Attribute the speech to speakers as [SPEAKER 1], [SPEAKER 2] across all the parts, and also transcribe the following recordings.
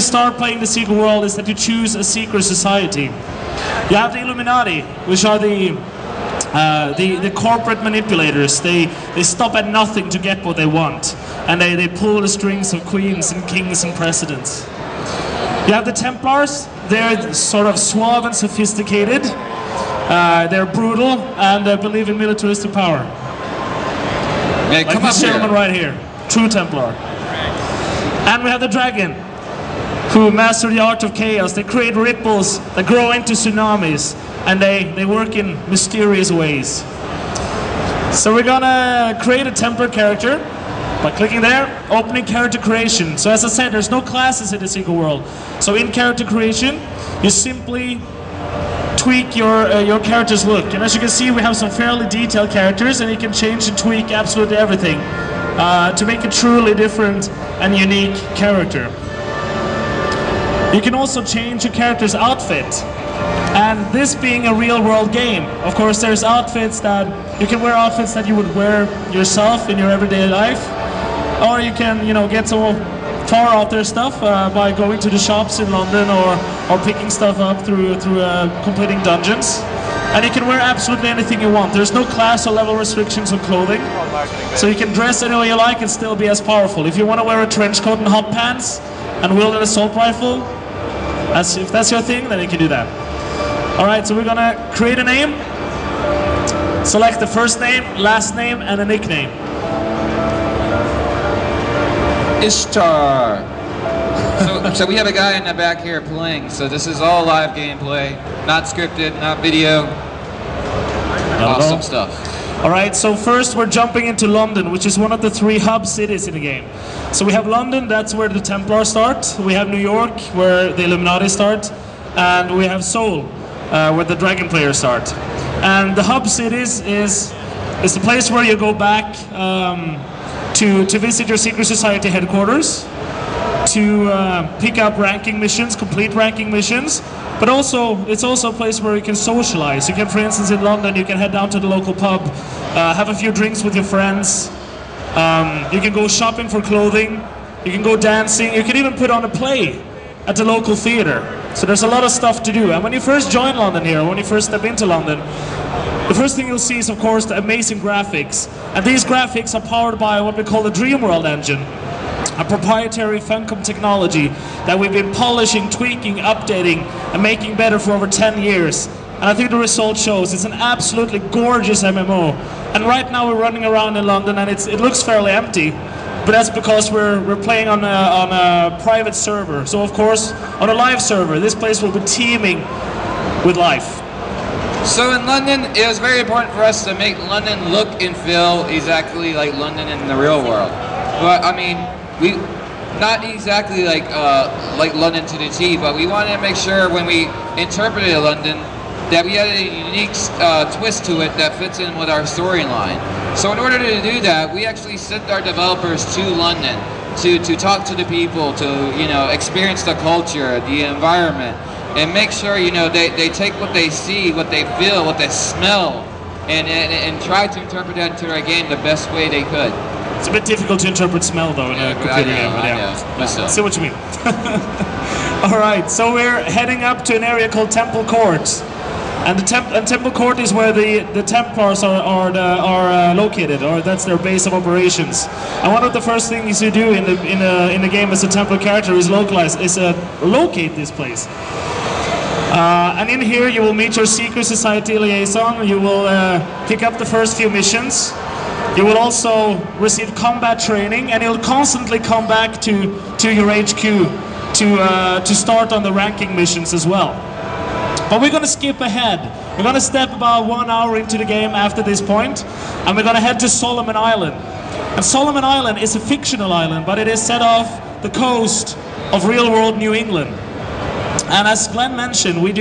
[SPEAKER 1] start playing the secret world is that you choose a secret society. You have the Illuminati, which are the corporate manipulators. They stop at nothing to get what they want, and they pull the strings of queens and kings and presidents. You have the Templars. They're sort of suave and sophisticated. They're brutal, and they believe in militaristic power.
[SPEAKER 2] Yeah,
[SPEAKER 1] like this gentleman right here, true Templar. And we have the Dragon, who master the art of chaos. They create ripples that grow into tsunamis, and they work in mysterious ways. So we're gonna create a Templar character by clicking there, opening character creation. So as I said, there's no classes in the secret world. So in character creation, you simply tweak your character's look. And as you can see, we have some fairly detailed characters, and you can change and tweak absolutely everything to make a truly different and unique character. You can also change your character's outfit. And this being a real-world game, of course, there's outfits that you can wear outfits that you would wear yourself in your everyday life, or you can, get some far out there stuff by going to the shops in London or picking stuff up through completing dungeons. And you can wear absolutely anything you want. There's no class or level restrictions on clothing, so you can dress any way you like and still be as powerful. If you want to wear a trench coat and hot pants and wield an assault rifle, if that's your thing, then you can do that. Alright, so we're gonna create a name, select the first name, last name, and a nickname.
[SPEAKER 2] Ishtar. So we have a guy in the back here playing, so this is all live gameplay, not scripted, not video. Awesome stuff.
[SPEAKER 1] Alright, so first we're jumping into London, which is one of the 3 hub cities in the game. So we have London, that's where the Templars start. We have New York, where the Illuminati start. And we have Seoul, where the Dragon players start. And the hub cities is the place where you go back to visit your secret society headquarters, to pick up ranking missions, complete ranking missions, but also it's also a place where you can socialize. You can, for instance, in London, you can head down to the local pub, have a few drinks with your friends. You can go shopping for clothing. You can go dancing. You can even put on a play at the local theater. So there's a lot of stuff to do. And when you first join London here, when you first step into London, the first thing you'll see is, of course, the amazing graphics. And these graphics are powered by what we call the Dream World engine, a proprietary Funcom technology that we've been polishing, tweaking, updating, and making better for over 10 years. And I think the result shows. It's an absolutely gorgeous MMO. And right now we're running around in London, and it looks fairly empty. But that's because we're playing on a private server. So of course, on a live server, this place will be teeming with life.
[SPEAKER 2] So in London, it was very important for us to make London look and feel exactly like London in the real world. But I mean, we not exactly like London to the T, but we wanted to make sure when we interpreted London that we had a unique twist to it that fits in with our storyline. So in order to do that, we actually sent our developers to London to talk to the people, to experience the culture, the environment, and make sure they take what they see, what they feel, what they smell, and try to interpret that into their game the best way they could.
[SPEAKER 1] It's a bit difficult to interpret smell though in a computer game, but I see what you mean. Alright, so we're heading up to an area called Temple Court. And Temple Court is where the Templars are located, or that's their base of operations. And one of the first things you do in the game as a Templar character is locate this place. And in here you will meet your secret society liaison. You will pick up the first few missions. You will also receive combat training, and you'll constantly come back to your HQ to start on the ranking missions as well. But we're going to skip ahead. We're going to step about 1 hour into the game after this point, and we're going to head to Solomon Island. And Solomon Island is a fictional island, but it is set off the coast of real-world New England. And as Glenn mentioned, we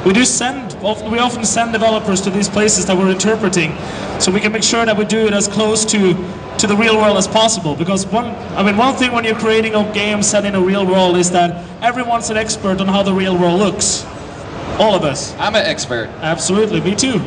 [SPEAKER 1] often send developers to these places that we're interpreting, so we can make sure that we do it as close to the real world as possible. Because one thing when you're creating a game set in a real world is that everyone's an expert on how the real world looks. All of us.
[SPEAKER 2] I'm an expert.
[SPEAKER 1] Absolutely, me too.